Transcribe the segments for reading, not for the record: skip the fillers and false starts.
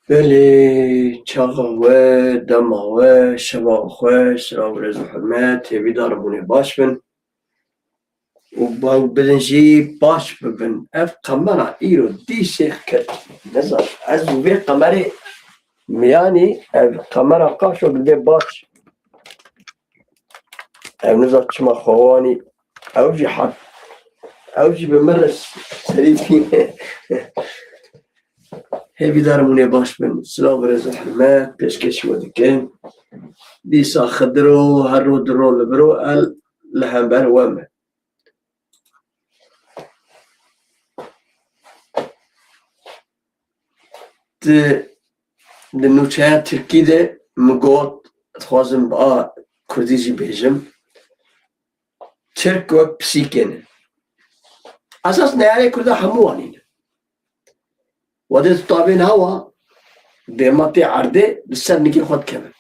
بله چاقا و دما و شبا خوش را و رزو حرمت هیوی دارمونی باش بن و با بدن جی باش ببن اف قمرا ایرو دی شیخ کرد نزار از وی قمری میانی اف قمرا قاشو بده باش اف نزار چما خوانی اوجی حد اوجی بمرس سریفین هیوی دارمونی باش بن سلام و رزو حرمت پیشکشی و دکن دیسا خدرو هر رو درو لبرو ال لهمبر وامه د نوچه ترکی ده مگوت خوازم با کردی جی بیجم ترک و پسیکنه اساس نیاره کرده هموانینه و ده طابین هوا دیماتی عرده لسر نکی خود کمه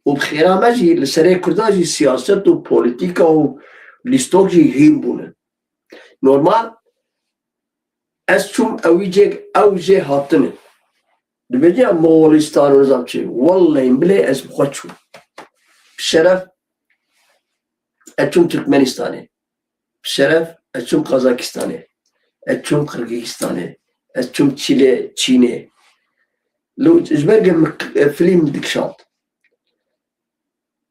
و بخیره مجی لسره کرده جی سیاست و پولیتیکا و لیستوک جی هیم بونه نورمال از چوم اویجه هاتنه دبیجی مغولستان و نظام چی والله بله از بخواد چوم بشرف اچوم ترکمنستانه بشرف اچوم قازاکستانه اچوم قرقیزستانه اچوم چینه لو جبرق فيلم دكشات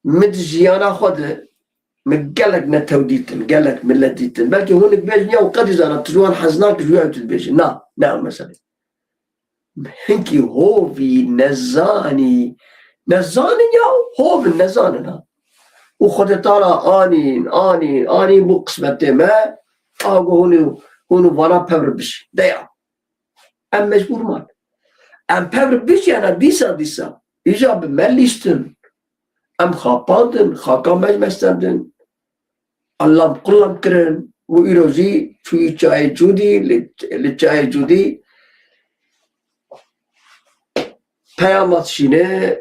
مد جيانا خود مقالك نتوديتن قالك ملتيتن بلكي هونك بيجني وقد زارت تجوان حزناك جوع تلبيجي نعم مثلا هنكي هوفي نزاني يا هوف النزاننا وخد ترى اني بو قسمتي ما اقو هونو وانا ببر بش ديا ام مجبور مال ام ببر بش انا ديسا اجاب مليستن ام خاپاندن خاکا مجمستندن اللهم قلم کرن و ایروزی توی چای جودی لچای جودی پیامات شینه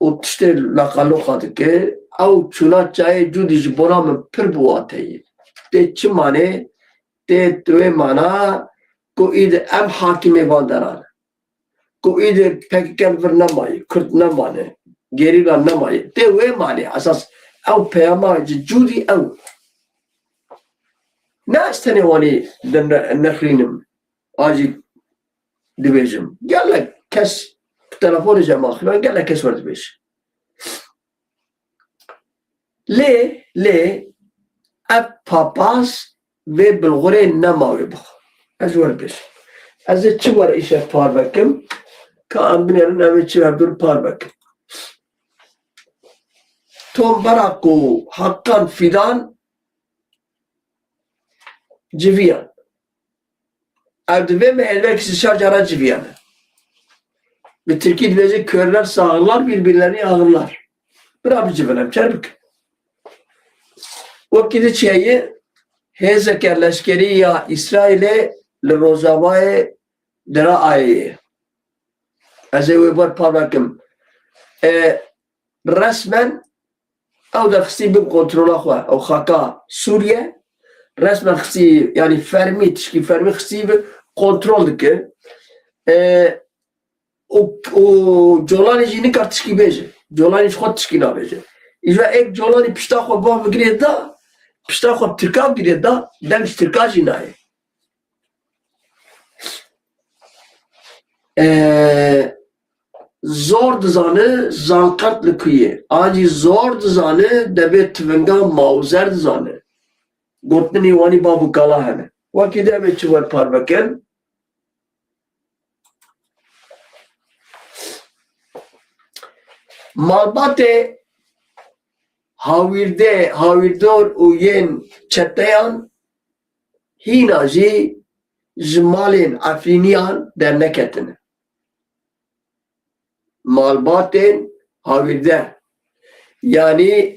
و تشته لقالو خاطر که او چونا چای جودی جبرام پر بواته ده چه مانه ده دوی مانا کو اید ام حاکم واندران کو اید پککن ور نمایی کرد نمانه گریلا نمایی ده وی مانه اساس او پیامات جودی او ناس تاني واني نخرينم اجي دبيجم قال لك كس تلفوني جا ماخذ قال لك كس ورد بيش ليه اب باباس في بالغرين نماوي بخ از ورد بيش از تشور ايش باربكم كان بنيرنا بتشور دور باربك توم براكو حقا فيدان جيفيان او devê me elbette şarjara civiyane. Ve Türkiye diyecek körler sağırlar birbirlerini ağırlar. Bırak civinem çarbık. Vakti çiğyi hezek leşkeri ya İsrail'e le rozavaya dera ayı. Azı var parmakım. Resmen او da xsi bin kontrola xwa o xaka Suriye resmen xsi yani fermi tişki fermi xsi bi kontrol dike o Jolani jini kar tişki beje Jolani xwe tişki nabeje İjva ek Jolani pişta xwe bav bigire da pişta xwe Türka bigire da demiş Türka jî naye zor dizane zankart li kuye acî zor dizane debe tivinga mawzer dizane gotinê wanî babu kala hene wakî debe çi wer parvekin malbatê hawirdor û yên çeteyan hîna jî ji malên Efrîniyan derneketine malbatên hawirde yani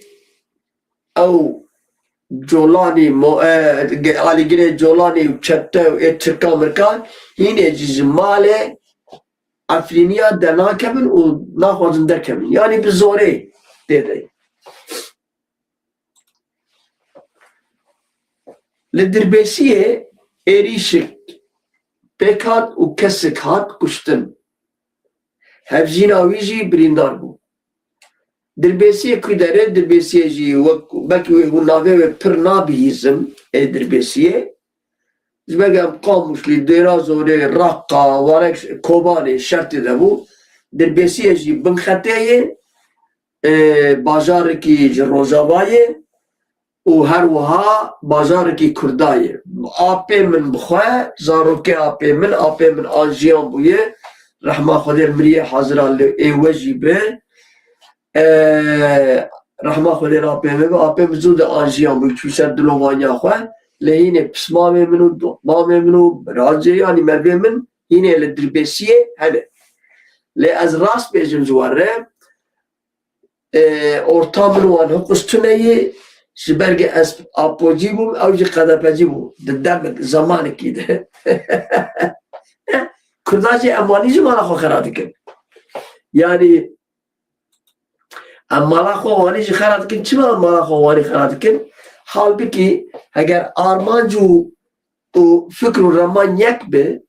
ew Jolani alîgirê Jolani û çete ê Tirka mirkan hînê jî ji malê Efrîniya dernakevin û naxwazin derkevin yani bi zorê têde li Dirbêsiyê êrişik پیکات و کسک هات کشتن هفجینا ویجی بریندار بو دربیسی که داره دربیسی جی بکی و ناوه و پر نابیزم دربیسیه زبگم قاموشلی دیرازوره رقا وارک کوبانه شرطی ده بو دربیسی جی بنخطه بازار کی روزاوایه و هر وها بازار کی کردایه آپی من بخواه زاروکه آپی من آنجیان بویه رحمه خودر مریه حاضران ای وجی به رحمه خودر آپی من آپی مزود آنجیان بویه چوی سر دلوانیا خواه لهینه پسمامه منو دومامه منو راجعیانی مربی من هینه لدربیسیه هنه لی از راست بیجم زواره ortamın var hukustuneyi şiberge es apoji bu avcı kadapacı bu demek zamanı kide Kurdacı emanici mala kharadık yani amala khawani kharadık çima amala khawani kharadık halbuki eğer armancu o fikru raman yakbe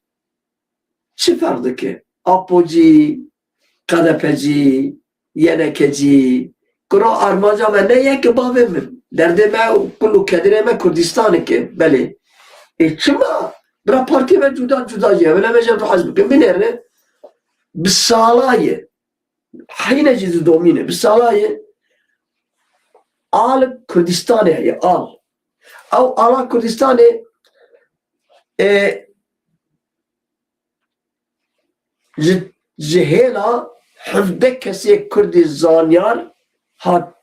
çıfardı ki apoji kadapacı yenekeci kuro armaca ve ne yek bavim derdime kullu kedireme Kürdistan'ı ki beli çima bra parti ve cuda ye öyle mecem tu hazbı binerne bisalayı hayne cizi domine bisalayı al Kürdistan'ı ya al ala Kürdistan'ı cihela hevde kesi Kürdi zanyar hat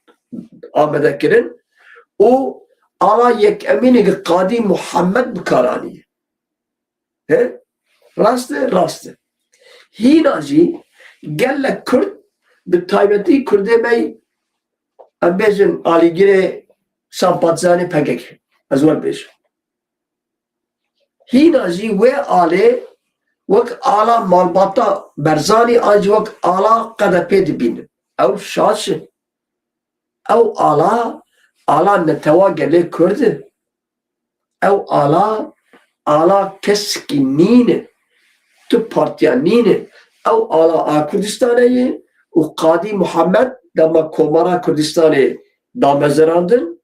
amedekirin o ala yek emini Kadi Muhammed Bukarani rastı hinaci gelle Kürt bir taybeti Kürde mey ambejin aligire sampatzani pekek azwar beş hinaci ve ale وك آلا مالباتا برزاني آج وك آلا قد بيد بين أو شاش أو آلا نتوا قلي كرد أو آلا كسكي نين تو بارتيا نين أو آلا كردستاني وقادي محمد دما كومارا كردستاني دام زراندن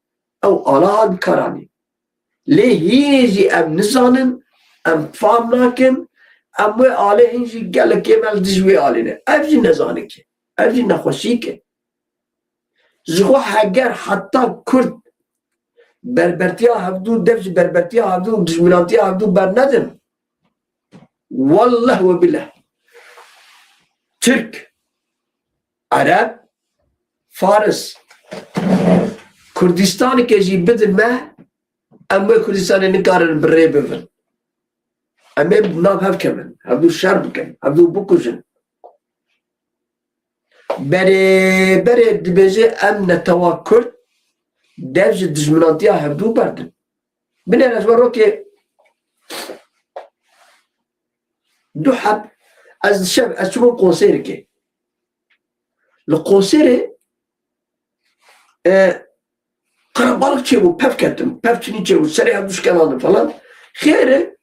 أو آلا بكراني ليه هيجي أم نزانن أم فامناكن اما آله اینجی گل کمال دجوی آلینه افجی نزانه که افجی نخوشی که زخو هگر حتی کرد بربرتیا هفدو دفج بربرتیا هفدو دجمنانتیا هفدو بر ندن والله و بالله Türk عرب فارس Kürdistan'ı keci bedin me ama Kürdistan'ı nikarin birre bevin أما بناب هف كمان هبدو شرب كمان هبدو بكوجن بري دبجي أمن توكل دفج دجمنانتيا هبدو بردن من الأجوار روكي دو حب از شب از شبو قوسيري كي القوسيري قربالك چيبو پف كتم پف چني چيبو سري هبدوش كمان فلان خيره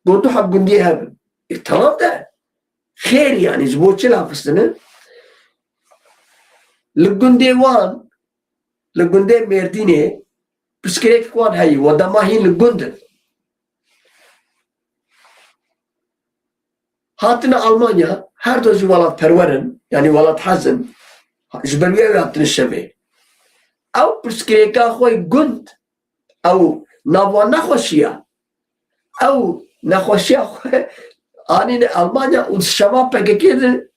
Doğru hak gündiye hem. Tamam da خير يعني زبوتش لافستنه لغندي وان لغندي مردينه بسكريك وان هاي ودماهين لغند هاتنا ألمانيا her dozu valat perveren yani valat hazın jbelviye yaptın şevi او بسكريكا خوي gund او نابوا نخوشيا او نخوشيا اني المانيا والشباب بكيكيد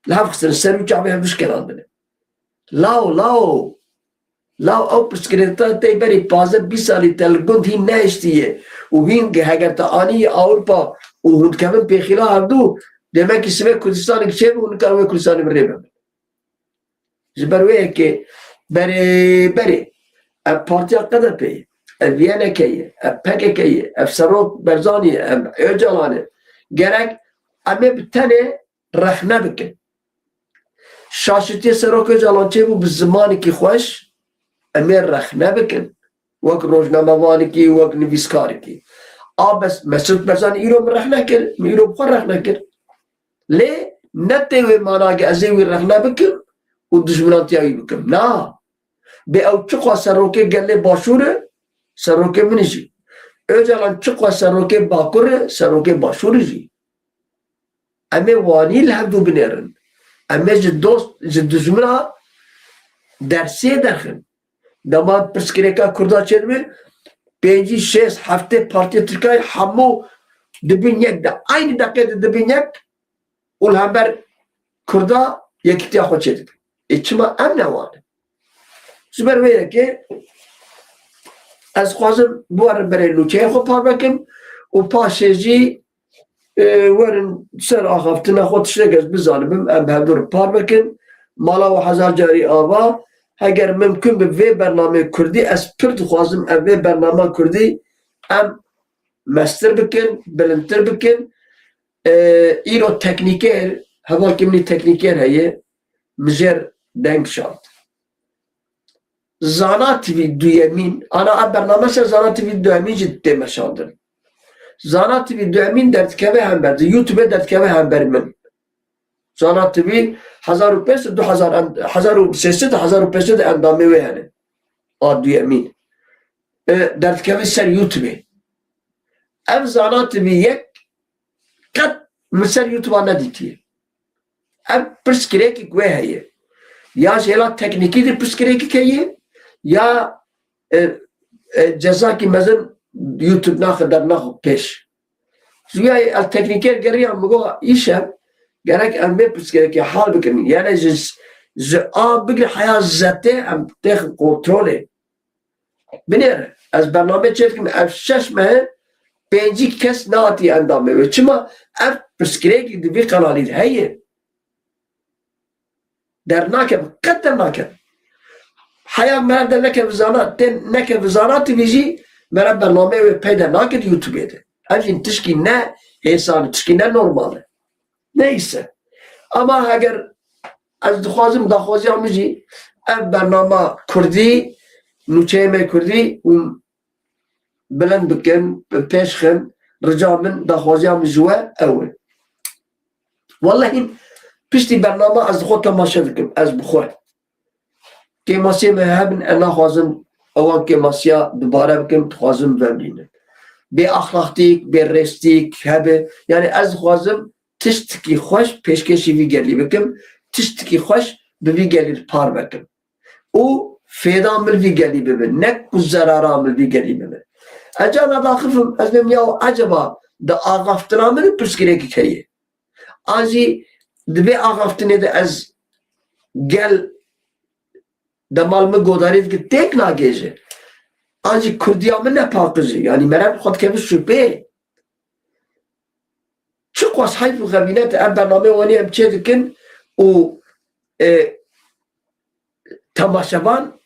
لافخسن السرو جابي مشكلة عندنا لاو او بسكريتا تيبري بازه 20 سالي تلقند هي ناشتيه وهين هاجرتا اني اوروبا وهند كمان بخلا عبدو demek ki Sivek Kürdistan'ı geçer onun kararı Kürdistan'ı veremem. Zberwe ki beri partiya kadar pey Viyana kayı, PKK'yı, Sarok Barzani, Öcalan'ı gerek ama bir tane rahne bikin. Şaşırtıya Sarok Öcalan çebu bir zamanı ki hoş ama rahne bikin. Vak rojnamavani ki, vak nivizkarı ki. بس مسعود برزاني إيرو من رحنا كر إيرو بخور رحنا كر ليه نتوي ماناك أزيوي رحنا بكم ودشمنات ياوي بكم نا بأو تشقوا سروكي قال لي باشورة سروكي منجي öcalan çıkwa seroke bakure seroke başuruji ame wani lehdu binerin ame ji dost ji dijmina dersiye derxin dama pirskreka kurda çelmi 5-6 hafte parti Türkiye hamu dibin yek de aynı dakikada dibin yek ul haber kurda yekitiya xo çedik içima emne wani süper veye ki از خوازم بوارن برای لوچه خود پار بکم و پاشیجی ورن سر آخافتنا خود شرگز بزانم ام بهدور پار بکن مالا و هزار جاری آوا اگر ممکن به وی برنامه کردی از پرد خوازم ام وی برنامه کردی ام مستر بکن بلندتر بکن ایرو تکنیکر هوا کمنی تکنیکر هیه مجر دنگ شاد Zana TV duyemin, ana bername Zana TV duyemin ciddi meşadır. Zana TV duyemin dertkeve hemberdi. YouTube dertkeve hember min. Zana TV 1500 1500 endamı ve yani. A duyemin. Dertkeve ser YouTube. Ev Zana TV yek kat misal YouTube'a ne ditiye. Ev pırskireki kwe heye. Ya şeyla tekniki de pırskireki keye. Ya ceza ki mezun YouTube nakadar nakho peş. Züya el tekniker geriye mıgo işe gerek elme püskere ki hal bikin. Yani zıa bigri hayat zaten em tek kontrolü. Binir. Az bername çetkim ev şaşmaya 5 kes naati endamı ve çıma ev püskere ki dibi kanalıydı. Hayır. Der nakem. Katter nakem. Hayal merda neke vizanatı vizi merda bername ve peyda naked YouTube'de. Evin tişki ne insanı tişki ne normalı. Neyse. Ama eğer az duhazım da khoziyam vizi ev bername Kurdi nuçeyme Kurdi بلند بكن بيشخن رجع من دا خوزيام جوا أول والله بيشتي برنامج از خود تماشا بكم از بخور كماسي مهابن أنا خوازم أول كماسيا دوباره بكم خوازم بمرينه بأخلاقتيك برستيك هبه يعني از خوازم تشتكي خوش پیشکشی وی گلی بكم تشتكي خوش بوی گلی پار بكم او فيدا مل وی گلی ببن نك زرارا مل وی گلی ببن أجانا داخفهم أزمم ياو عجبا دا آغافتنا من برسكريكي كيه أزي دبي آغافتني دا أز gel damalımı godarif ki tek na gece ancak Kurdiyamı ne pakıcı yani merak xod kevi şüphe çok was hayfu gabinet bername wani em çedikin o tamaşaban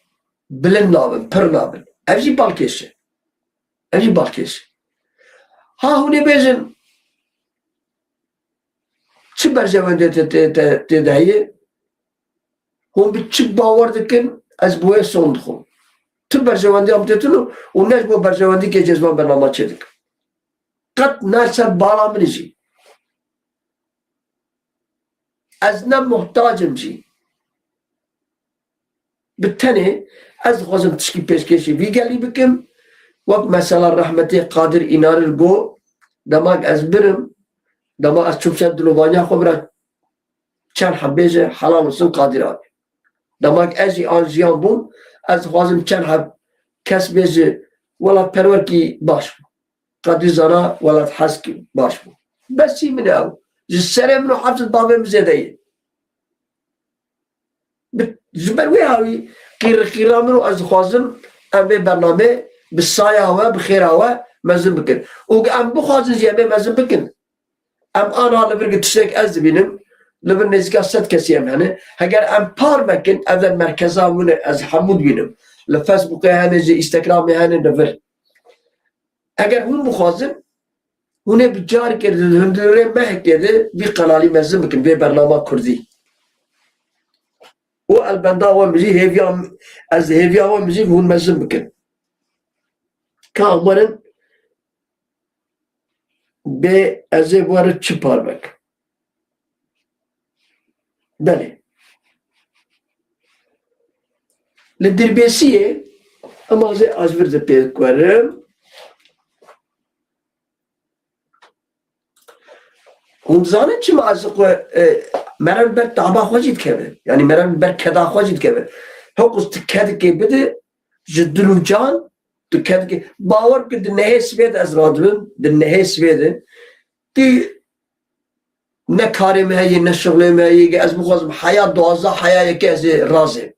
bilin nabın pır nabın evji balkeşi evji balkeşi ha hune bezin çi berjevende tedayi هم بتشي باور دكن از بوه صندوق تو برجواندی هم تطلو و نش بو برجواندی که جزمان برنامه چدک قط نرسل بالا منجی از نه محتاجم جی بالتاني از خوزم تشكي پیشکشی وی گلی بکم وقت مثلا رحمتی قادر اینار الگو دماغ از برم دماغ از چوبشت دلوبانیا خبره چند حبیجه حلال وسن قادر آبی دماغ ازی آنجیان بوم از خوازم چند حب کس بیجه ولد پرور کی باش بو قدر زنا ولد حس کی باش بو بسی من او جسره منو حفظ بابم زده زبر وی هاوی قیر منو از خوازم ام به برنامه بسایه و بخیر و مزن بکن و ام بخوازم زیمه مزن بکن ام آنها لبرگ تشک از بینم لبن نزدیک 100 کسی هم هنه اگر ام پار بکن اول مرکزا من از حمود بینم لفیسبوک هنه جی اینستاگرام هنه نفر اگر هون بخوازم هونه بجار کرده هندوره مهک کرده بی قنالی مزم بکن بی برنامه کردی و البندا و مجی هیویا از هیویا و مجی هون مزم بکن که امرن به از وارد چه پاربک بله لدربیسیه اما از ورد پید کنم اون زانه چی ما از مرا بر تعبا خوشید که یعنی مرا بر کدا خوشید که حقوق تکد که بده جدلو جان تکد که باور که دنیه سوید از رادبن دنیه سوید که نه کاری میایی نه شغلی میایی که از مخوازم حیات دوازده حیات یکی از رازم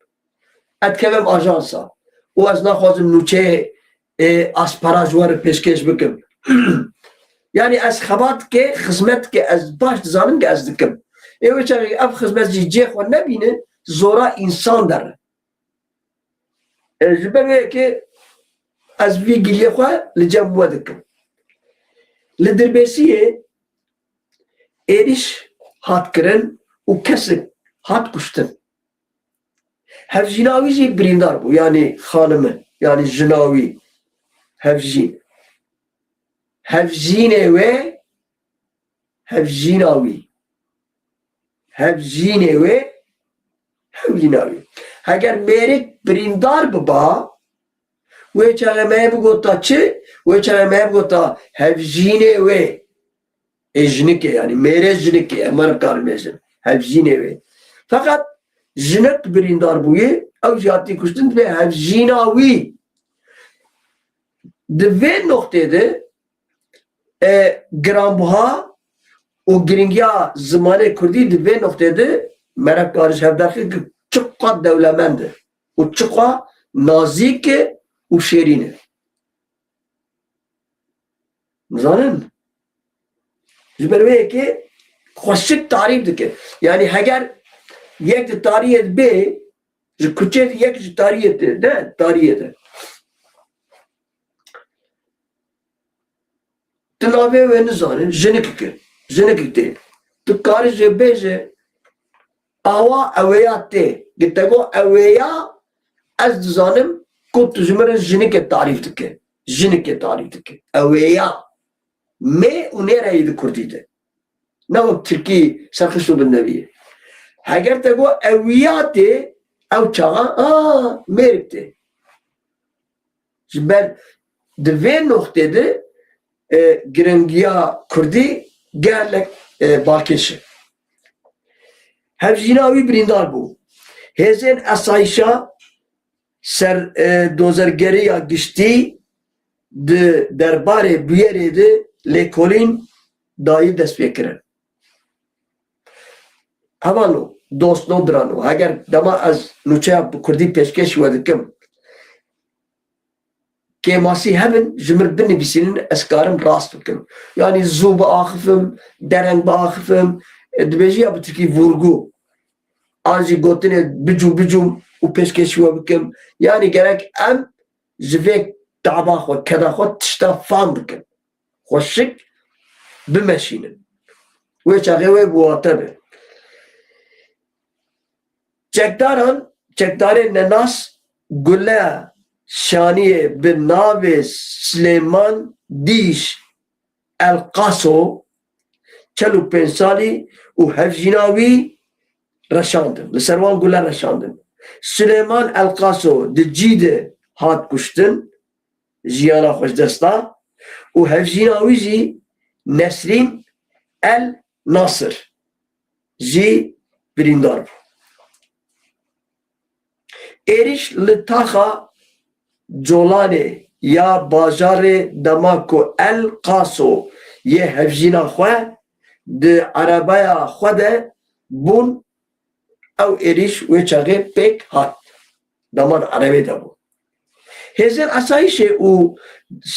اتکلم آژانسا و از نخوازم نوچه اسپراجوار پیشکش بکم یعنی از خبات که خدمت که از باش زانم که از دکم ایوه چه اب خدمت جی خو نبینه زورا انسان داره جبه که از وی گلیه خو لجم ودکم لدربیسیه ایریش هات کرن و کسی هات کشتن هفجیناوی جی بریندار بو یعنی خانمه یعنی جناوی هفجین هفجینه و هفجیناوی هفجینه و هفجیناوی اگر میری بریندار ببا و چرا می بگوتا چه و چرا می بگوتا هفجینه و اجنکه یعنی میره جنکه امر کار میزن هفجینه و فقط جنک بریندار بویه او جاتی کشتن به هفجیناوی دوی نقطه ده گرامبوها و گرینگیا زمان کردی دوی نقطه ده مرک کارش هفداخی که چقا دولمنده و چقا نازیکه و شیرینه مزانن جبروه که خوشک تعریف دکه یعنی اگر یک تاریخ به کچه یک تاریخ ده تاریخ ده تناوی و نزانه جنکی ده تو کاری جبهه آوا اویات ده گتگو اویا از زانم کو تجمر جنکی تعریف دکه جنکی تعریف دکه اویا می اونی رای کردی ده نه ترکی سرخشو بالنبیه اگر تگو اویاته او چاقا میرکته جبر دوی نقطه ده گرنگیا کردی گرلک باکشه هفجیناوی بریندار بو هزین اسایشا سر دوزرگری یا گشتی درباره بیاره ده لیکولین دایی دست بکرن اوانو دوست ندارن اگر دما از نوچه کردی پیشکش ودکم که ماسی همین جمر بنویسین اسکارم راست بکم یعنی زو با آخفم درنگ با آخفم دبیجی اب ترکی ورگو آنجی گوتنه بجو و پیشکش ودکم یعنی گرک ام جویک تعبا خود کدا خود تشتا فام بکم خوشک بمشینن و چاقه بواتبه چکدار نناس گله شانیه به ناو سلیمان دیش القاسو 45 سالی و هفجیناوی رشاندن لسروان گله رشاندن سلیمان القاسو ده جید هات کشتن جیانا خوش دستا و هفجیناوی جی نسرین الناصر جی بریندار بود ایریش لطاخا جولانه یا بازار دماکو القاسو یه هفجینا خواه ده عربایا خواه بون او ایریش وچاقه پیک هات دمان عربی ده بون هزین اسایشه او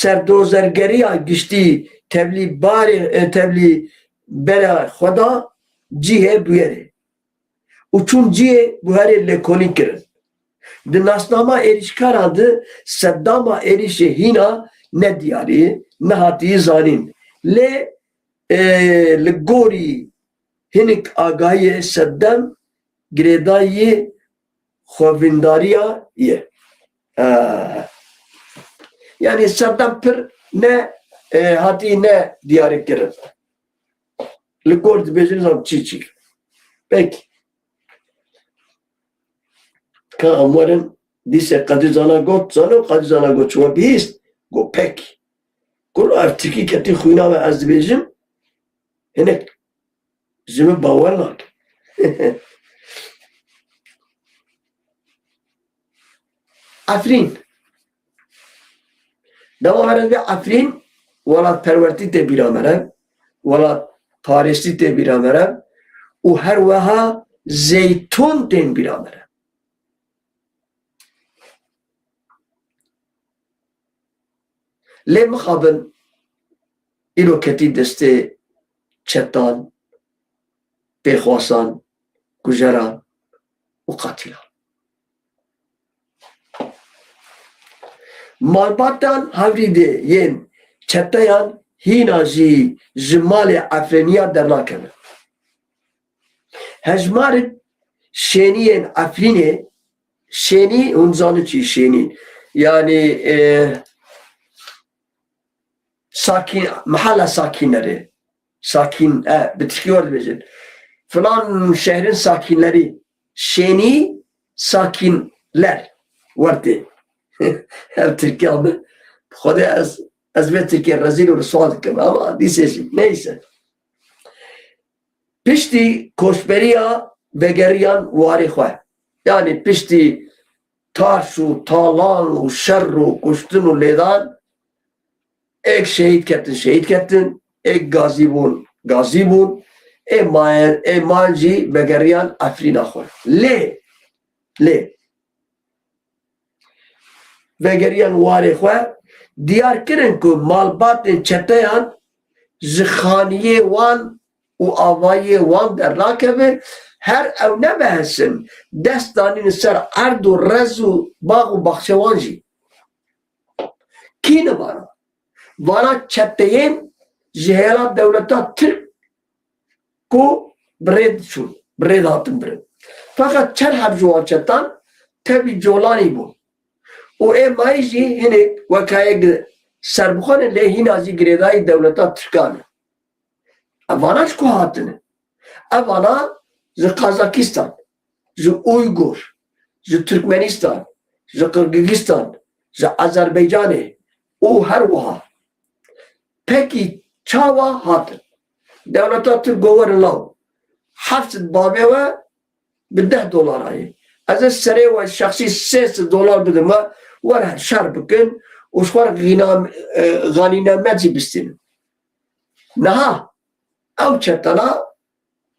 سردوزرگری گشتی تبلی برا خدا جیه بیاره و چون جیه بیاره لکولی کرد د ناسنامه ایریشکارا د صداما ایریش هینا نه دیاری نه هاتی زانین لگوری هنک آگاهی صدام گریدایی خواهنداریا یه یعنی صدام پر نه hati ne diyarı kirin. Likor dibêjin zam çi çi. Peki. Ka amwarin dîse qedî zana got zana qedî zana got çuwa bîst got pek. Kur ev tirkî ketî xwîna ve ez dibêjim hinek ji min bawer nake. Efrîn. Dema herez bê Efrîn wala perwertî tê bîra me re wala Parisî tê bîra me re û her weha zeytûn tên bîra me re. Lê mixabin îro ketî destê çetan, pêxwasan, kujeran û qatîlan. Malbatan hevrî de yên çeteyan hîna jî ji malê Efrîniya dernakevin. Hejmarek şêniyên Efrînê şênî hûn zanin çi şênî yani sakin mahalla sakinleri sakin bi tirkî were dibêjin filan şehrin sakinleri şênî sakinler werte ev Tirkiye mi? Xwedê ez vê Tirkiye rezîl û riswa dikim ama dîsê jî neyse. Piştî koçberiya vegeriyan warê xwe yani piştî taş û talan û şer û kuştin û lêdan ek şehîd kettin ek gazî bûn ê mayan jî vegeriyan Efrîna xwe lê vegeriyan warê xwe diyar kirin ku malbatên çeteyan ji xaniyê wan û avayê wan dernakeve her ew nemehesin dest danîn ser erd û rez û bax û baxçewan jî kîne vana vana çeteyên ji hêla dewleta Tirk ku birêd çûn birêd hatin birin fakat çerheb ji wan çetan tevî colanî bûn û ê mayî jî hinek wekayek serbixwenin lê hîna jî girêdayî dewleta Tirkan e. Ev vana ji ku hatine? Ev vana ji Kazakistan, ji Uygur, ji Türkmenistan, ji Kırgızistan, ji Azerbaycanê û her wiha. Pekî çawa hatin? Dewleta Tirk gowerin law heft bavê we bi $10 ayê. Ez ê serê we şexsî $300 bidim we were şer bikin û ji xwe re ganîname jî bistînin. Niha ew çetana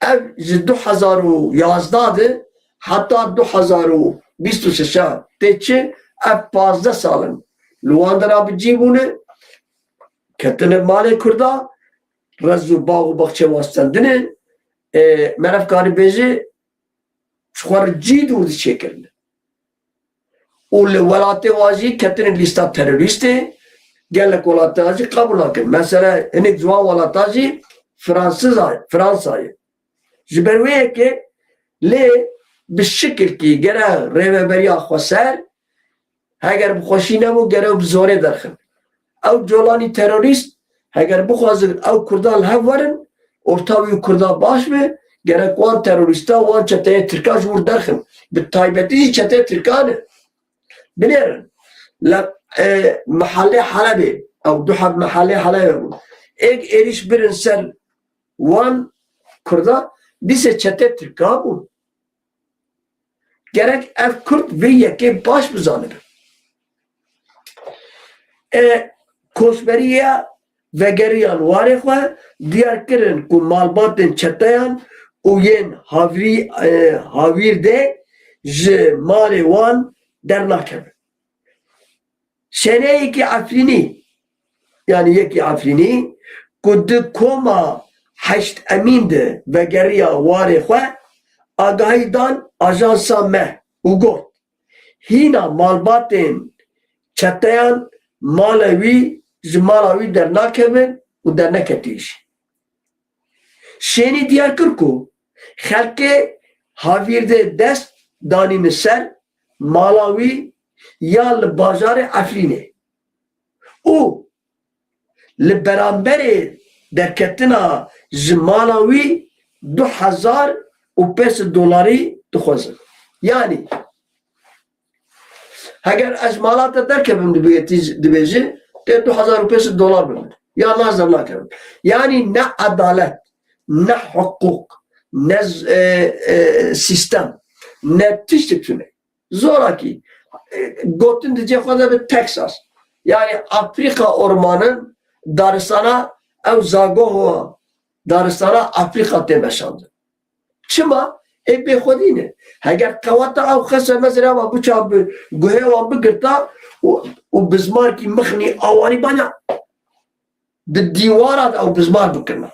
ev ji 2011 de heta 2026 tê çi ev 15 salin li wan de re bicî bûne ketine malê Kurda rez û bax û baxçe wastendine me rev karî bêje ji xwe re cî dûr diçêkirine û li welatê wan jî ketine lîsta terorîstê gelek welatan jî qebûl nakin mesela hinek ji wan welatan jî Fransayê ji ber wê yekê lê bi şikilkî gere rêveberiya xweser heger bixweşî nebû gere bi zorê derxin ew colanî terorîst heger bixwazin ew Kurdan li hev werin orta wî Kurda baş be gerek wan terorîsta wan çeteyê Tirkan ji wir derxin bi taybetî jî çeteyê Tirkan e binêrin li mehallê Helebê ew du hev mehallê Helebê bûn ek êriş birin ser wan Kurda dîse çetê Tirkan bûn gerek ev Kurd vê yekê baş bizanibin. Koçberiya vegeriyan warê xwe diyar kirin ku malbatên çeteyan û yên hawîr de ji malê wan dernakevin. Şeneyekî Efrînî yani yekî Efrînî ku di koma Heşt Emîn de vegeriya warê xwe agahî dan ajansa me û got hîna malbatên çeteyan mala wî ji mala wî dernakevin û derneketî jî. Şênî diyar kir ku xelkê hawîr de dest danîne ser mala wî ya li bajarê Efrînê û li beramberê derketina ji mala wî $2,500 dixwazin. Yani eger ez mala te derkevim dibêjî tê $2,500 bimir. Ya nazar nakevim. Yani ne adalet, ne hukuk, ne sistem, ne tiştik tune. Zoraki. Gotin diye xweda bi Texas. Yani Afrika ormanın Daristan'a ev zagoh Daristan'a Afrika temeşandı. Çima bê xwedî ne. Heger qewata ew xese mesela bu çav bi guhê wan bigirta û bizmarkî mixnî awanî bana di dîwara de ew bizmar bikirna.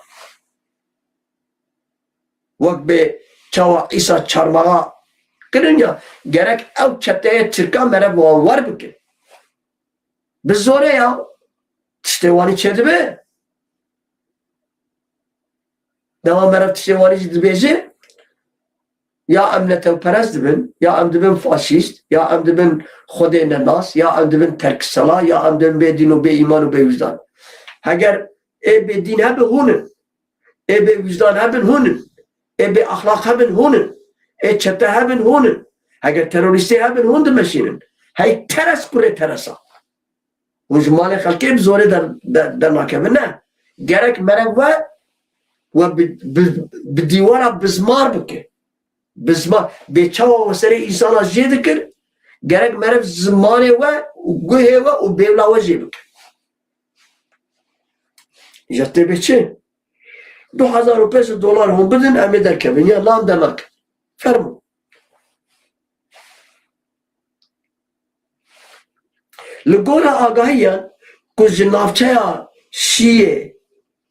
Wek bê çawa İsa çarmıxa kirin ya gerek ew çeteyê Tirka mere bi wan war bikin. Bi zorê ya tiştê wanî çêdibe. Dewa mere tiştê wanî jî dibêje ya em netewperest dibin, ya em dibin faşîst, ya em dibin Xwedê nenas, ya em dibin terksela, ya em dibin bê dîn û bê îman û bê wîjdan. Heger bê dîn hebin hûnin, bê wîjdan hebin hûnin, bê axlaq hebin hûnin, çete hebin hûnin. Heger terorîstê hebin hûn dimeşînin. Hey teres kurê teresa. Hûn ji malê xelkê bi zorê dernakevin ne. Gerek mere we bi dîwara bizmar bike. Bizmar bê çawa serê însana jê dikir, gerek mere zimanê we û guhê we û bêvla we jê bike. Ja têbê çi? $2,500 hûn bidin em ê derkevin ya lam dernakin. Fermû. Li gora agahiyan ku ji navçeya Şîyê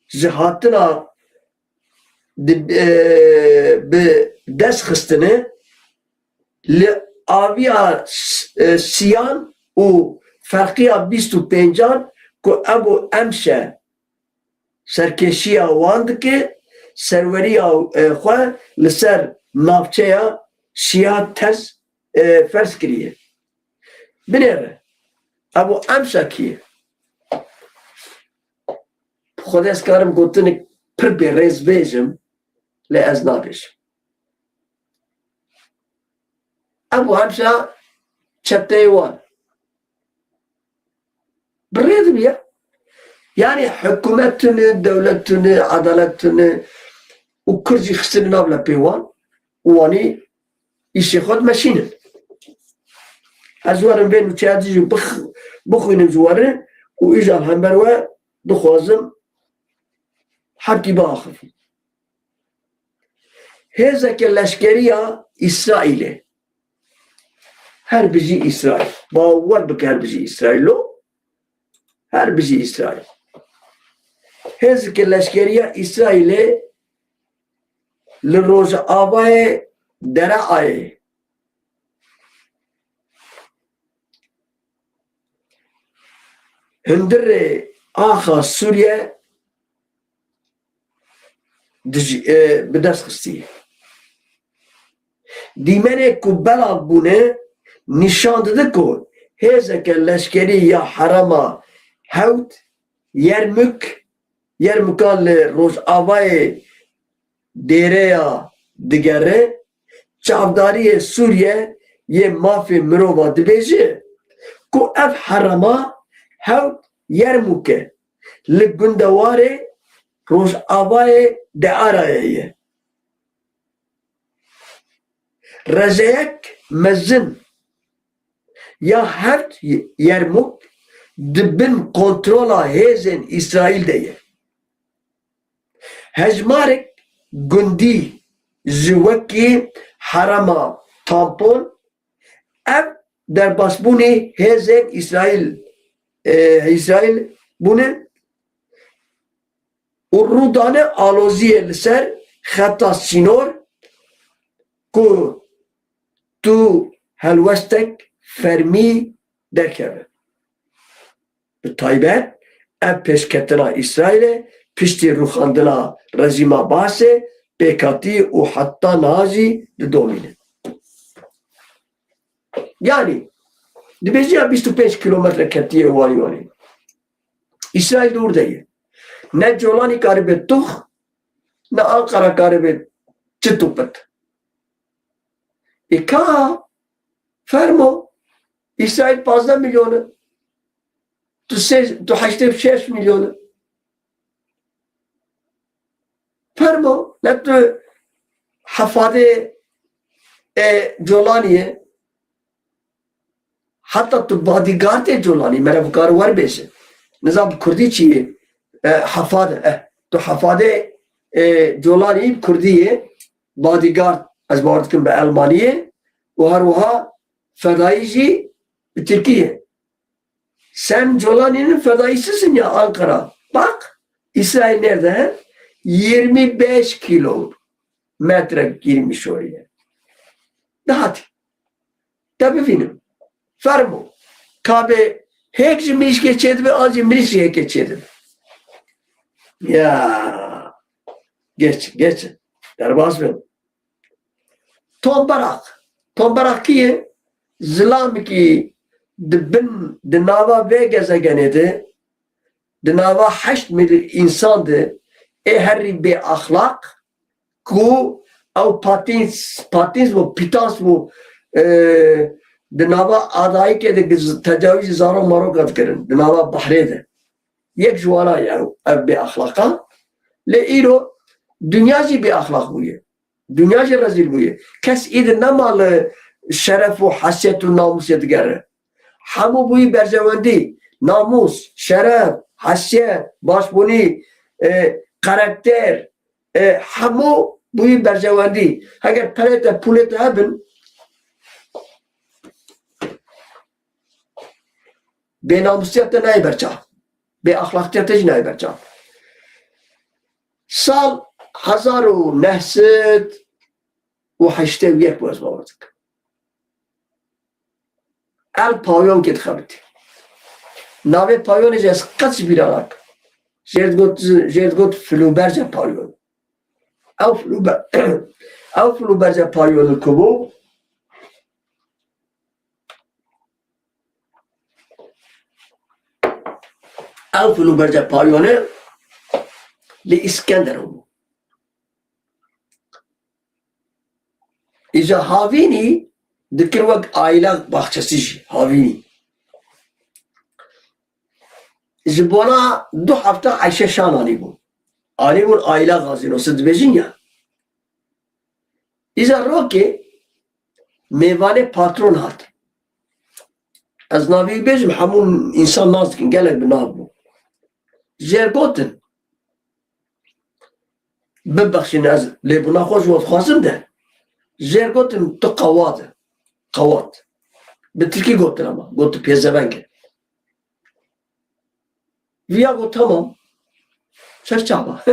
ji hatina bi destxistinê li aviya siyan û ferqiya 25 ku ew emşe serkêşiya wan dike serweriya xwe li ser navçeya Şîya tez ferz kiriye. Binêre ew emşa kî ye? Xwedê ez karim gotinek pir bêrêz bêjim lê ez nabêjim. Ew emşa çeteyê wan bi rê dibiye. Yani hükümet tune, devlet tune, adalet tune û kir jî xistin nav lepê wan û wanî îşê xwe dimeşînin. Ez werim vê nûçeya jî bixwînim ji werin û îja hember we dixwazim hepkî biaxivî. Hêzeke leşkeriya İsraîlê her bijî İsraîl. Bawer bike her bijî İsraîlo her bijî İsraîl. Hêzeke leşkeriya İsraîlê li Rojavayê Dereayê hundirê axa Sûriye bi dest xistiye. Dîmenê ku belav bûne nîşan dide ku hêzeke leşkerî ya herema Hewt Yermûkan li Rojavayê dêreya digere çavdariyê Sûriye yê mafê mirova dibêje ku ev herema Hewt Yermûkê li gundewarê Rojavayê Dearayê ye. Rejeyek mezin ya Hewt Yermûk dibin kontrola hêzên İsraîl de ye. Hejmarek gundî ji wekî herema tampon ev derbasbûnê hêzên İsraîl bûne û rûdane aloziyê li ser xeta sînor ku tu helwestek fermî derkeve. Bi taybet ev pêşketina İsraîlê piştî rûxandina rejîma Basê pêkhatî û heta niha jî didomînin. Yani dibêje ya 25 kilometre ketiye wanî. İsraîl dûr de ye. Ne Colani karibet tuh, ne Ankara karibet çıtupet. Ka fermo İsrail 15 milyonu, tu 86 milyonu. Fermo ne tu hafade Colani'ye hatta tu bodyguard Colani merhaba var beşe. Nizam Kurdi çiğ hafade tu hafade Colani Kurdiye bodyguard az bağırdıkım be Almaniye ve her oha fedaici Türkiye. Sen Colani'nin fedaisısın ya Ankara. Bak İsrail nerede? 25 kilometre girmiş oraya. Daha tabii benim. Fermo. Kabe hekci miş geçedi ve azı miş geçedi. Ya geç. Derbaz benim. Tombarak ki zilam ki dibin dinava ve gezegenede dinava 8 milyon insandı herri be ahlak ku او پاتینز و پیتاس و دناوا آدایی که تجاوز زارو مارو قد کرن دناوا بحری ده یک جوانا يعني بی اخلاقا لیرو دنیا جی بی اخلاق بویه دنیا جی رزیل بویه کس اید نمال شرف و حسیت و ناموسیت گره همو بوی برجواندی ناموس شرف حسیت باشبونی karakter همو بوی برجواندی اگر پولت هبن به ناموسیت نای برچا به اخلاقیت نای برچا سال 1981 باز باورد ال پایون که خبرتی ناوی پایون از قصد بیرانک جردگوت فلوبرج پایون او فلوبرج پایون کبو او فلوبرج پایونه لی اسکندر بو ایجا هاوینی دکر وقت آیلا باخچسیش هاوینی زبانا 2 hafta Ayşe Şanani bu. Ali bun aile gazinosu dibecin ya. İza roke mevane patron hat. Az navi bejim hamun insan nazkin gelek bir nav bu. Jergotin. Bebakşin az lebuna hoş volt khazım de. Jergotin tu qawad. Qawad. Bitirki gotin ama. Gotu pezevenge. Viya go tamam. Çarçaba.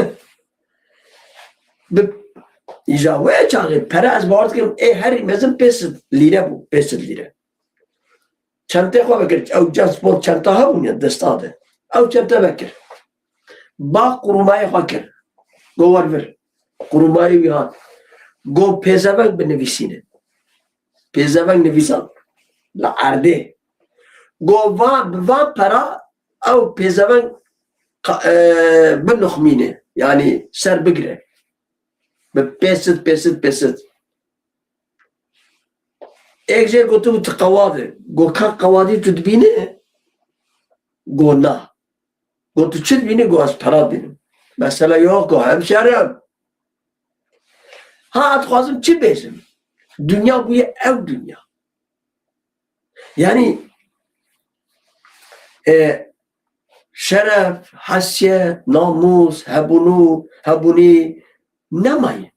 İca ve çağı para az bağırdı ki her mezun 5 lira bu 5 lira. Çanta koy bakır. Av transport çanta ha bu ya destadı. Av çanta bakır. Ba kurumayı bakır. Go var ver. Kurumayı ya. Go pezavenk benevisine. Pezavenk nevisan. La arde. Go va para av pezavenk بالنخمينه يعني سر بقرة بيست एक जे को तू قواضي गोखा قواضي تدبينه قونا قو تشد بيني قو اسفراد بينه مثلا يوكو همشرم ها اتخوازم چی بيزم dünya bu ev dünya yani şeref, hasyet, namus, hebuni nemayın.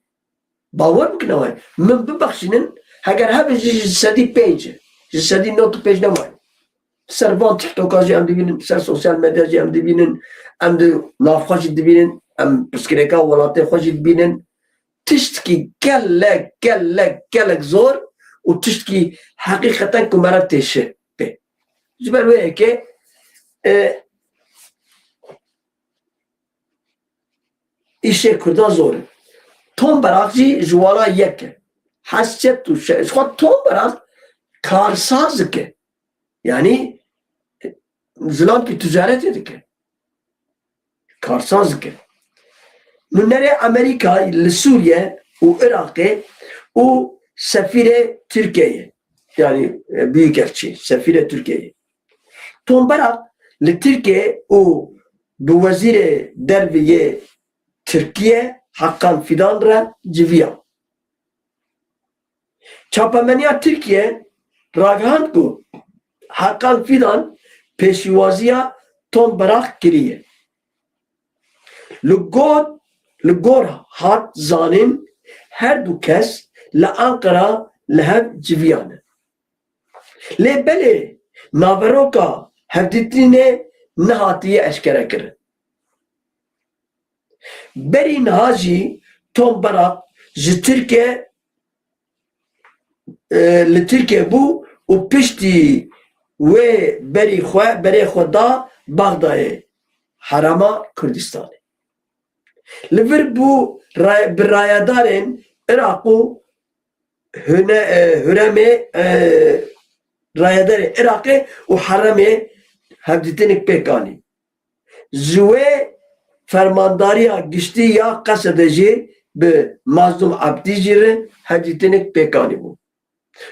Bavar mı ki nemayın? Min bibakşinin eğer hep jisedi page, jisedi notu page nemayın. Ser van tiktokajı em dibinin, ser sosyal medyacı em dibinin, em de nafxajı dibinin, em psikreka velatı xajı dibinin. Tiştki gelek zor u tiştki hakikaten kumarak teşe be. Züber ve ki işe kurda zor. Tom barakçı jwala yek. Hasset tu şey. Şu tom barak karsaz ki. Yani zilam ki ticaret edik. karsaz ki. Nunere Amerika Suriye u Irak'ı u sefire Türkiye'ye yani büyükelçi sefire Türkiye'ye. Tombarak li Türkiye u bu vezire derviye Türkiye Hakan Fidan ra civiya. Çapameniya Türkiye raghan ku Hakan Fidan peşivaziya Tombarak kiriye. Lugor hat zanin her du kes la Ankara lehev civiyane. Le bele naveroka hevditine nehatiye eşkere kirin. Beri nahaji Tombarak ji Türkiye li Türkiye bu u pişti ve beri xwe da Bağdayê Herama Kurdistanê. Li vir bu bi rayadarên Iraq û Hürremê rayadarê Iraqê û Heremê hevdîtinek pêk anî. Ji wê fermandariya giştî ya Qesedê jî bi Mazlûm Ebdî jî re hevdîtinek pêk anî bû.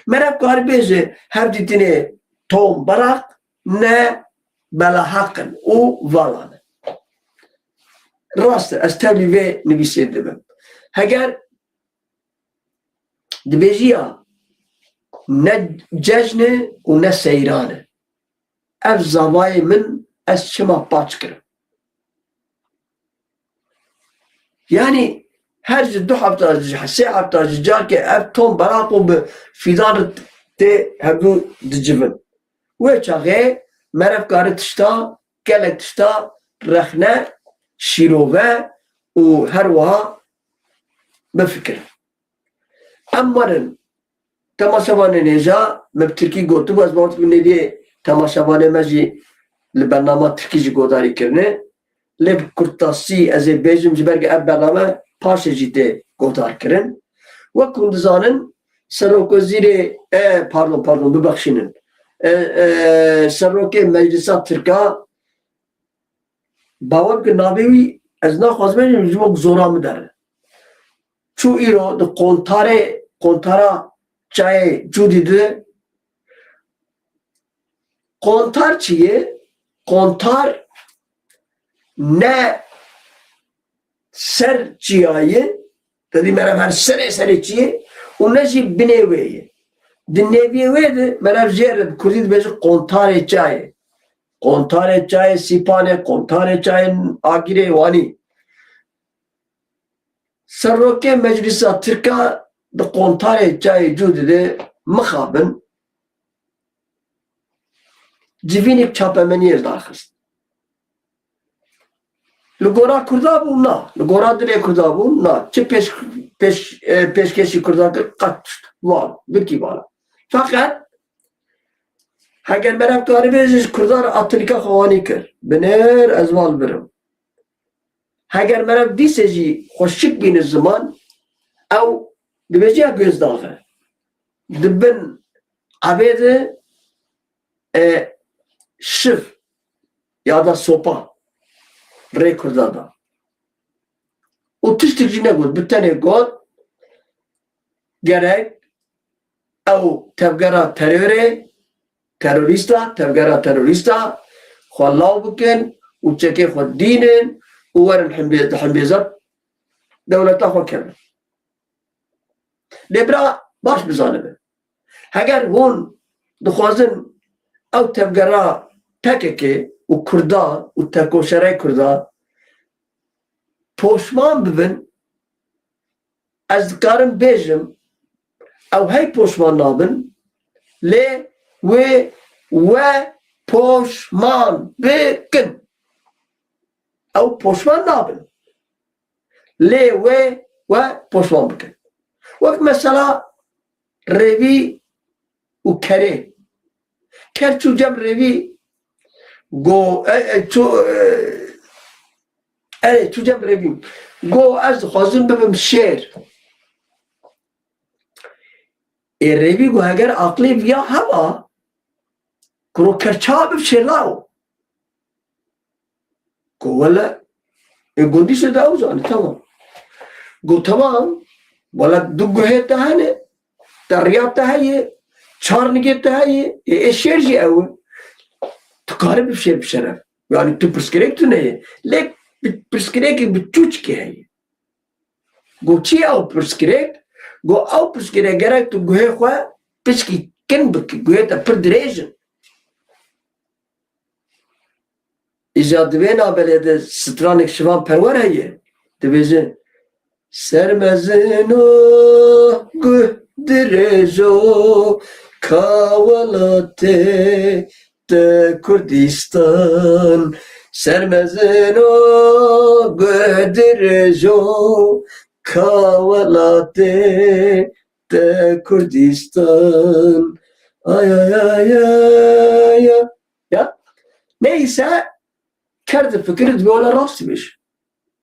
Merek karibêje hevdîtinê Tombarak ne belahakin û valan. Rast ez tevlî vê nivîsê dibim. Heger dibêjiya ne cejne û ne seyrane. Ev zavayê min ez çima paç kirim. Yani her ji 2 hafta ji 3 hafta ji carke ev Tombarak û bi Fidan tê hevdû dicivin. Wê çaxê merevkarê tişta gelek tişta rexne şîrove û her wiha bifikirin. Em warin temaşevanê nêja me bi Tirkî gotibû ez bawer dikim nêdiyê temaşevanê me jî li bernama Tirkî jî guhdarî kirine. Lê bi Kurtasî ez ê bêjim ji ber ku ev bername paşê jî tê guhdar kirin. Wek hûn dizanin Serokwezîrê pardon bibexşînin Serokê Meclisa Tirka bawer bikin navê wî ez naxwazim ji bo zora min dere. Çû îro di kontara çayê Cûdî de kontar çi ye? Kontar ne ser çiyayê dedî merev her serê çi ye û ne jî binê wê ye. Di neviyê wê de merev jê re Kurdî dibêje kontarê çayê. Kontarê çayê Sîpanê, kontarê çayê Agirê wanî. Serokê Meclisa Tirka di kontarê çayê Cûdî de mixabin civînek çapemeniyê daxist. Li gora Kurda bû na. Li gora dilê Kurda bû na. Çi pêşkeşî Kurda kir qet wan birkî vala. Fakat heger merev karibêje ji Kurdan atîlîka xewanî kir. Binêr ez val birim. Heger merev dîsê jî xweşik bîne ziman ew dibêje gözdaxe. Dibin evê de şiv ya da sopa rê Kurda da. û tiştek jî negot bi tenê got gerek ew tevgera terörê tevgera terörîsta xwe law bikin û çekê xwe dînin û werin himbêza dewleta xwe kirin. Lê bira baş bizanibe. Heger hûn dixwazin ew tevgera PKK û Kurda û tekoşerê Kurda poşman bibin ez dikarim bêjim ew hey poşman nabin lê wê we poşman bikin. Ew poşman nabin lê wê we poşman bikin. Wek mesela rêvî û kerê. Ker çû cem rêvî çû cem rêvî got ez dixwazim bibim şêr. Rêvî got heger aqlê viya heba ku ro kerçawa biv şêrlaw. Got wele گندی شده او زانه تمام گو تمام ولا دو هي تهانه ترياب تهي چارنگه تهي الشير جي او تقارب بشير بشرف يعني تو برسكريك تو نه لك برسكريك بتوچ كي هي گو چی او برسكريك گو او برسكريك گرك تو گوه خوا پشکی کن بکی گوه تا پر دریجن ایجا دوینا بلیده سترانک شوان پرور هیه دویزه سرمزنو گوه درجو کاولاته de Kurdistan sermezeno gödrejo kavalate de Kurdistan ay ay ay ay ya neyse kerdi fikri diyorlar rastmış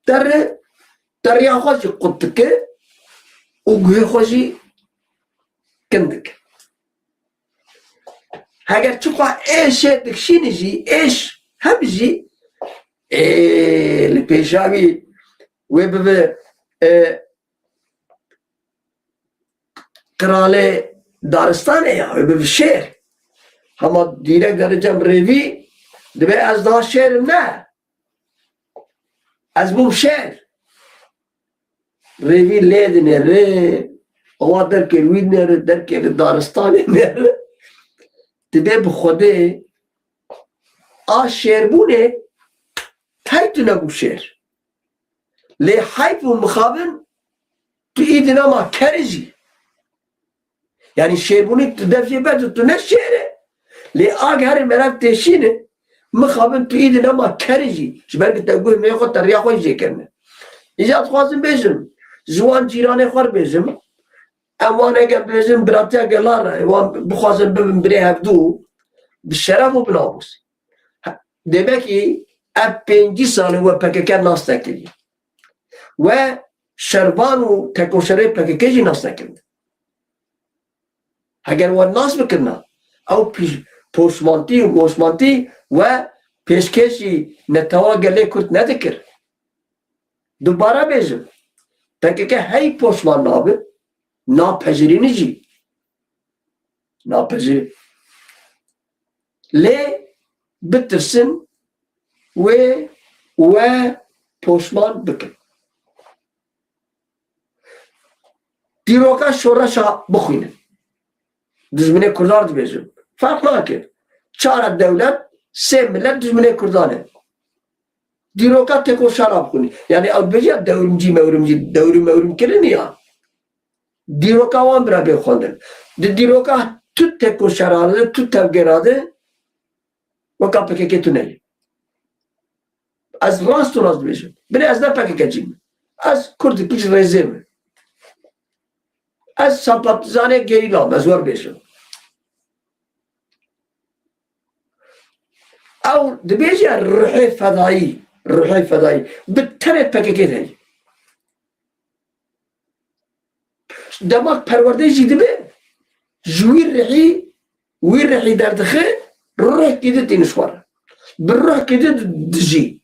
der ya hoji kuttike o gühe hoji kendik اگر چقدر ایش دکشینی جی ایش هم جی لپیشاوی و به کراله دارستانه یا و به شهر همه دیرک درجم روی دبی از دا شهر نه از بوم شهر روی لید نره اوا درک روی نره درک دارستانه نره دبی بخوده شعر بونه تایتونه بو شعر لی حیف و مخابن تو ایدنا ما کرزی یعنی شعر بونه تو دفعه بعد تو نه شعره لی هر مرف تشینه مخابن تو ایدنا ما کرزی جبرگ تقول میخواد تریا خوی جه کرنه ایجاد خوازم بیزم زوان جیرانه خوار بیزم امان اگر بیزم براتی اگر لاره وان بخوازم ببین بری هفدو بالشرف و بناموس دبکی اب 5 سال و پککر ناس نکردی و شربان و تکوشره پککجی ناس نکرد اگر و ناس بکرنا او پوشمانتی و گوشمانتی و پیشکشی نتوا گله کرد ندکر دوباره بیزم پککه هی پوشمان نابه ناپذیرینی جی ناپذیر لی بترسن و پوشمان بکن دیروکا شورشا بخوینه دزمنه کردار دی بیزم فرق ناکه 4 دولت 3 ملت دزمنه کردانه دیروکا تکو شارا بخونی یعنی او بجی دورمجی مورمجی کرنی یا دیروکا وان برا بخوندن دیروکا تو تکو شراده تو تفگراده وکا پکه تو نهی از راست و راست بیشم بینه از نه پکه جیم از کردی پیش رزیم از سمپاتیزانه گریلام از ور بیشم او دبیجی روحی فضایی بتره پکه هی دماغ پرورده جیده به جوی رحی دردخه روح كده تنشوار بالروح كده دجي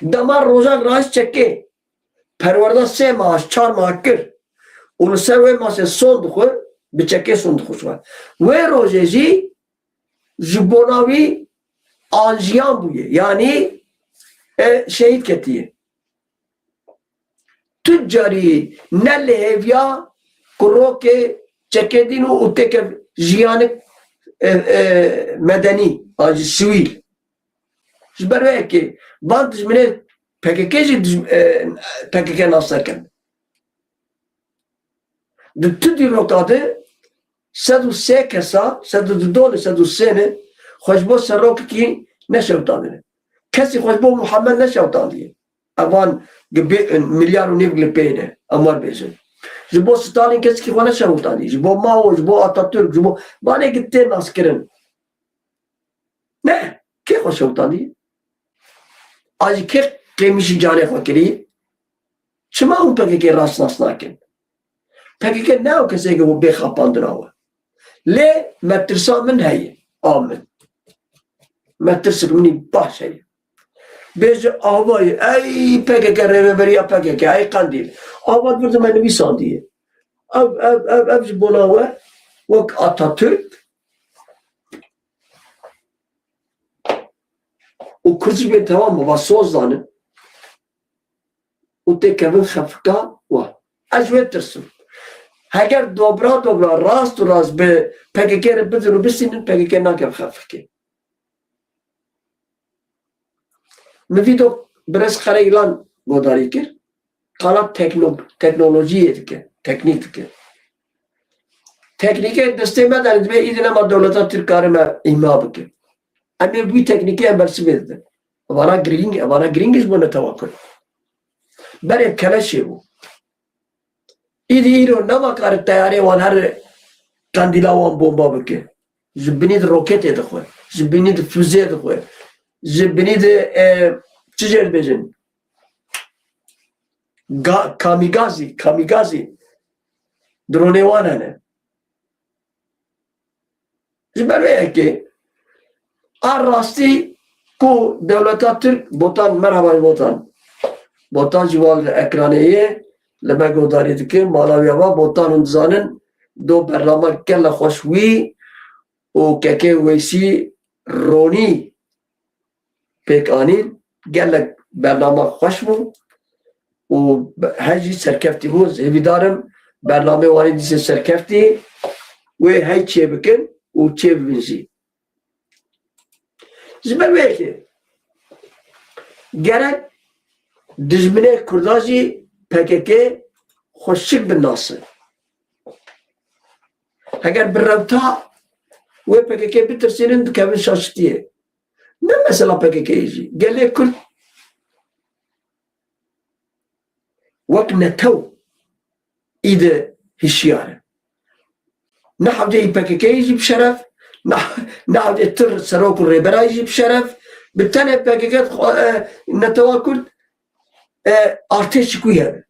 دمار روزاك راس چكه پرورده 3 ماه 4 ماه کر اون سر و ماسه سون دخور بچکه سون دخور شوار و روزه جی جبوناوی آنجیان بویه یعنی شهید کتیه تجاری نله هفیا کرو که چکه دینو اوته که جیانک مدنی آجی سویل جبروه که بان دجمنه پککجی پککه ناسا کن دو تو دیروکاده 103 کسا 102 103 نه خوشبو سروک کی نشوتانه کسی خوشبو محمد نشوتانه اوان میلیار و نیو گلپینه امار بیزن جبو ستالین کسی که خونه شوتانی جبو ماو جبو آتاتورک جبو بانه گته ناس کرن نه که خوش شوتانی آجی که قیمیشی جانه خوا کری چما اون پکه که راست ناس ناکن پکه که ناو کسی که و بخاپاندن آوه لی مترسا من هیه آمن مترسک منی باش هیه Bezi avayı, ey PKK reveberiya PKK, ey Kandil. Avad burada ben nivisan diye. Ev bolava, vak Atatürk, o Kürtçe bir tamam mı? Vas sozlanı. O tekevin xafka var. Acvettirsin. Eğer dobra rast be PKK'nin biziru bisinin PKK nakem xafki. Mevido biraz kare ilan godari kir. Kala teknolojiye dike. Teknik dike. Teknike destemeden ve idinema devleta Türklarıma imha bike. Ama bu teknike embersi verdi. Vana gringiz bunu tevakkül. Benim keleşi bu. İdi nama karı tayare wan her kandila wan bomba bike. Zibini de roket edikwe. Zibini de füze edikwe. Zibini de çizer bezin. Kamigazi. Drone wan hene. Ziber veya ki rasti ku devleta Türk botan merhaba botan. Botan cival ekraneye leme godari dike Malawiya va botan unzanın do berlama kelle xoşwi o keke vesi roni pek anin gelek berlama xoş bu o heci serkefti bu evidarım berlama vani dise serkefti ve hay çebikin o çebinzi ziber belki gerek dijmine kurdaji PKK خوشک بالناصر اگر بالربطة و PKK بترسلين كابن شاشتيه نه مثلا PKK يجي قال لي كل وقت نتو إذا هالشيارة نحو جاي PKK يجي بشرف نحو جاي تر سروك الريبرا يجي بشرف بالتالي PKK نتواكل ارتش كويها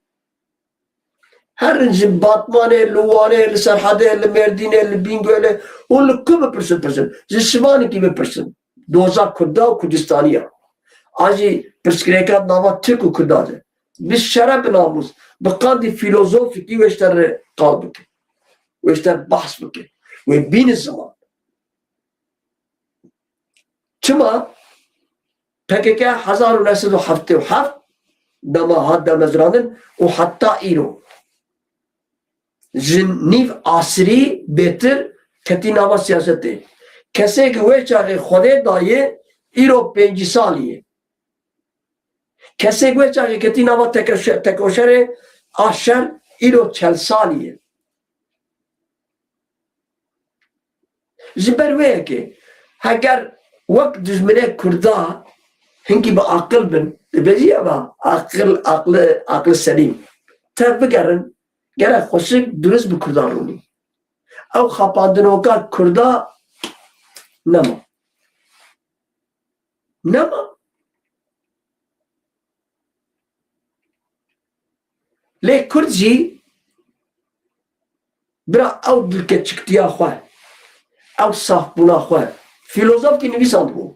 her Batman'e, Luvan'e, Serhad'e, Merdin'e, Bingöl'e, onu küme person. Zişmani gibi person. Doza Kurda, Kurdistaniya. Azi perskrekat nama Türk u Kurdadı. Biz şeref namus. Bakandi filozofiki ve işte kalbik. Ve işte bahs bike. Ve bin zaman. Çıma PKK 1977 dama hadda mezranın o hatta iro. Niv asri betir keti nava siyaseti. Kese ki ve çağı khode daye iro 5 saliye. Kese ki ve çağı keti nava tekoşere aşer iro 40 saliye. Ziber ve ki eğer vakt düzmene kurda hinki be akıl bin bezi ama akıl selim. Tabi gerin gerek hoşik dürüst bir kurdan rumi. Ev kapandın oka kurda nema. Le kurdji bira ev dilke çıktıya xwe. Ev saf buna xwe. Filozof ki nivisand bu.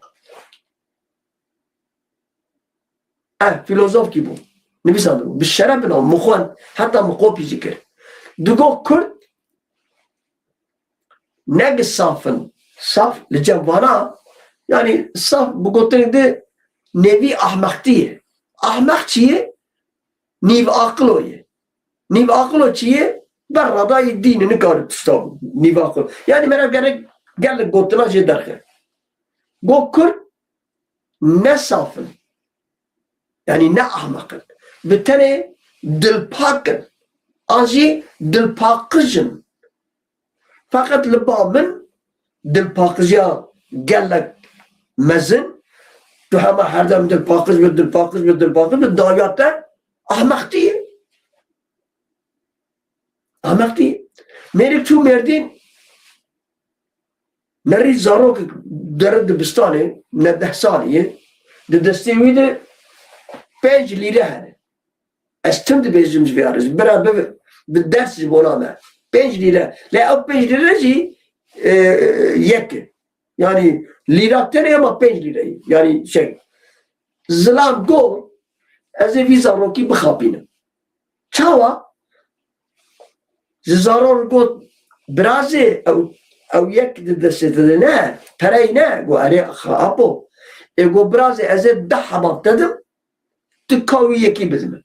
Filozof ki bu. Nivisand bu. Bir şeref bina muxwan hatta muqopi zikir. Dugo Kürt neg safın saf li cevvana yani saf bu goteninde nevi ahmak diye. Ahmak çiye niv akıl oye. Niv akıl o çiye ben radayı dinini karı tutam. Niv akıl. Yani merak gerek geldik gotuna şey derken. Go Kürt ne safın yani ne ahmakın. Bir tane dilpakın. Azi dilpakıcın. Fakat libamın dilpakıcıya geldik mezin. Tu hema her dem dilpakıc ve daviyatta ahmak değil. Ahmak değil. Merik tu merdin neri zarok der dibistani ne 10 saniye de desteği de 5 lira hani. Estim de bezimiz veririz. Beraber bir ders bolama. 5 lira. Le o 5 lira ji yek. Yani lira tere ama 5 lira. Yani şey زلام گو از وی زاروکی بخابینم چاوا زارور گو برازی او یک دسته نه پرای نه گو اره خابو گو برازی از 10 حباب دادم تکاوی یکی بدم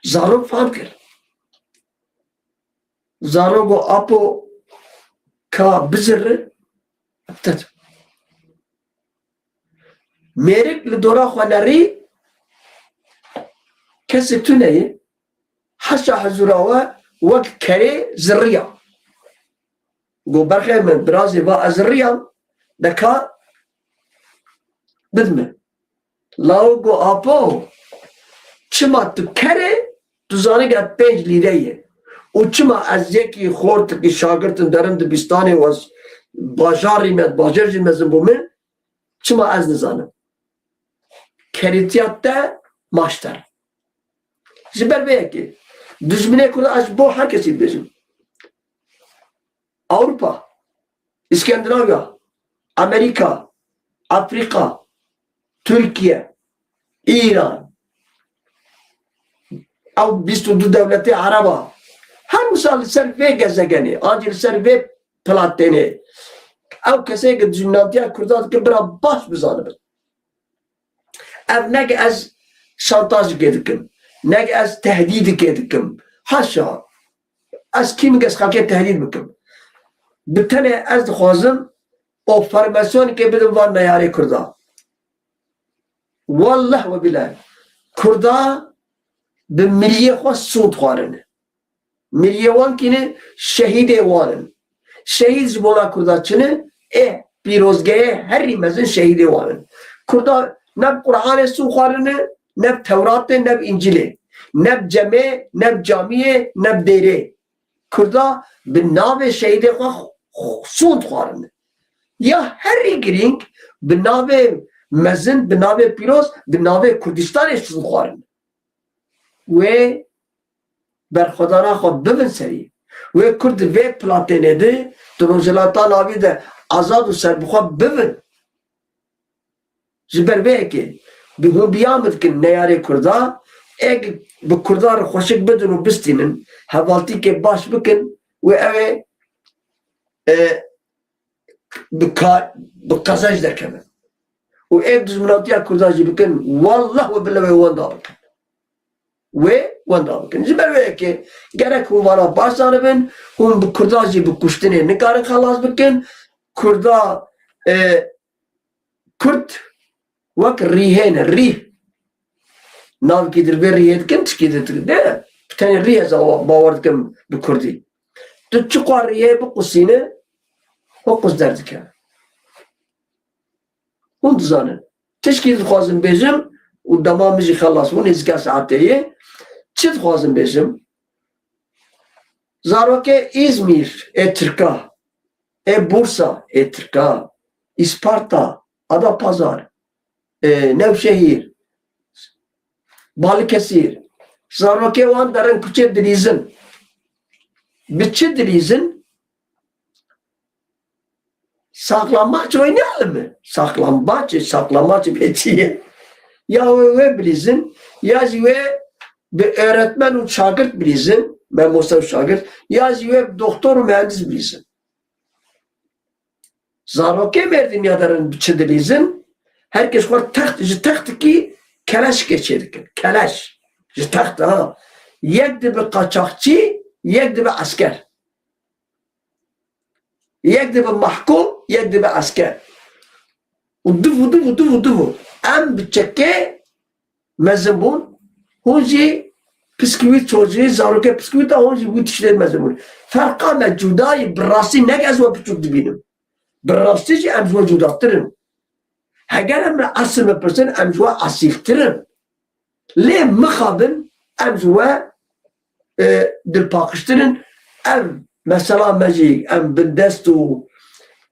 زارو فهم کرد زارو گو اپو کا بزره ابتدم میرک لدورا خوانری کسی تو نیه حشا حضوراوه وک کری زریا گو برخی من برازی و ازریا دکا بدمه لاو گو آپو چما تو کری تو زانه که 5 لیره یه و چما از یکی خورد که شاگردن درم دبیستانی و از باجاری مد باجرجی مزن بومن چما از نزانم کریتیات ده ماشتر جبر به یکی düşmene kadar az bu herkesi bizim. Avrupa, İskandinavya, Amerika, Afrika, Türkiye, İran, او 22 devleti Araba. Her misal ser ve gezegeni, acil ser ve plateni. Ev kese ki cünnatiye kurdat ki bira baş bizanı. Ev ne ki az şantaj gedikim. Ne ki az tehdidi gedikim. Haşa. Az kim kes halke tehdit bikim. Bitene az dixwazim o formasyon ki bidim van neyari kurda. Wallah ve billah. Kurda bi milliye xwe sûd xwarin. Milliye wan kîne şehîdê wan in. Şehîd ji bona Kurda çi ne? Pîrozgehê herî mezin şehîdê wan in. Kurda ne Qur'anê sûd xwarin ne Tewratê ne İncilê. Ne cemê ne camiyê ne dêrê. Kurda bi navê şehîdê xwe sûd xwarin. Ya herî girîng bi navê mezin, bi navê pîroz, bi navê Kurdistanê sûd xwarin. Ve berxwedana xwe bibin serî. Wê Kurd vê platênê de di rojhilata navî de azad û serbixwe bibin. Ji ber vê yekê bi hûbiya min dikin neyarê Kurda, eg bi Kurda re xweşik bidin û bistînin, hevaltîkê baş bikin wê ew ê bi qezej derkevin. û ê dijminatiya Kurda jî bikin, wallah ve billah wê wenda bikin. Ve wenda bikin. Ji ber vê yekê gerek hûn vana baş zanibin, hûn bi Kurda jî bi kuştinê nikarin xelas bikin. Kurda Kurd wek rîhê ne, rîh. Navkî dir vê rîhê dikin, tişkî dikin. Ne? Bi tenê rîh ez bawer dikim bi Kurdî. Tu çi xwa rîhê biqusîne, o qus derdike. Hûn dizanin. Tişkî dixwazim bêjim û dema min jî xelas bûn êzîka saetê yê. Çi dixwazim bêjim? Zarokê İzmîr ê Tirka, ê Bursa ê Tirka, İsparta, Adapazar, Nevşehir, Balıkesir. Zarokê wan derin kuçê dilîzin. Bi çi dilîzin? Saklambaç oynayalım mı? Saklambaç bêçiye. Ya ve bilizin, ya ve bir öğretmen û şagird bilizin, memosa şagird, ya ve doktor û mühendis bilizin. Zarokê merdin ya derin çi dilîzin, herkes xwe text ji textikî keleş geçê dikin. Keleş. Ji text ha. Yek dibe qaçaxçî, yek dibe asker. Yek dibe mahkum, yek dibe asker. û divu. Em bi çekê mezin bûn, hûn jî piskûwît çocî, zarokê piskûwîta hûn jî wî tiştê mezin bûn. Ferqa me cudayî bi rastî ne ez we biçûk dibînim. Bi rastî jî em ji we cudatir. Heger em re asîl bipirsin, em ji we asîltir. Lê mixabin em ji we dilpaqiştirin. Ev mesela me jî em bindest û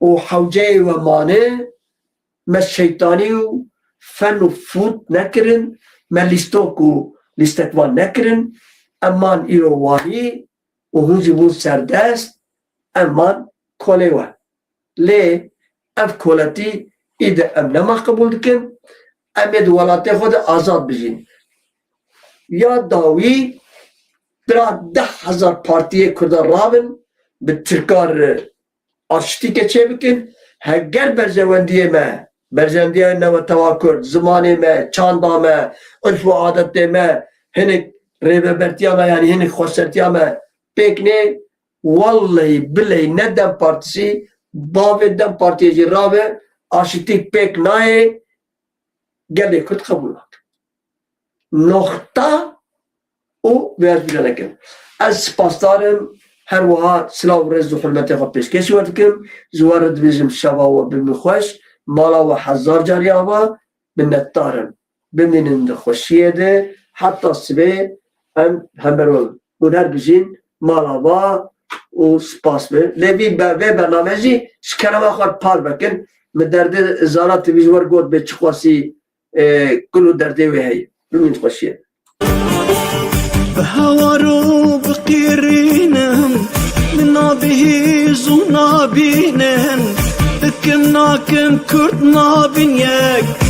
hewceyê we manê me şeytanî û fen û fût nekirin, me lîstok û lîstekvan nekirin, eman îro wanî û hûn jî bûn serdest, eman kolê we. Lê ev koletî İde em nema kabul dikin, em ed welatê xwe de azad bijîn. Ya dawî bira 10,000 partiyê Kurdan rabin, bi Tirkar aştîkê çê bikin, heger berzewendiyê me, berzewendiyê newetewa Kurd, zimanê me, çanda me, urf û adetê me, hinek rêvebertiya me yani hinek xwesertiya me pêk nê, vallahi billahi ne Dem Partisi, bavê Dem Partiyê jî rabe, aşitîk pêk nayê, gelê Kurd qebûl nake. Nokta û vê ez bîra nekin. Ez spasdarim her wiha silav û rêz û hurmetê xwe pêşkêşî we dikim. Ji we re dibêjim şeva we bimî xweş, mala we 1000 cariya we minnetdarim. Bimînin di xweşiyê de, heta sibê em hember huner bijîn mala we û spas be. Lê vê bername jî ji kerema xwe par bikin. Mi derdê zaratê wî ji we got bê çi xwasî gul û derdê wê heye. Bimîn xweşiyê. بهوارو بقيرينم من نابهيز ونابينن بكم ناكن كرد نابين يك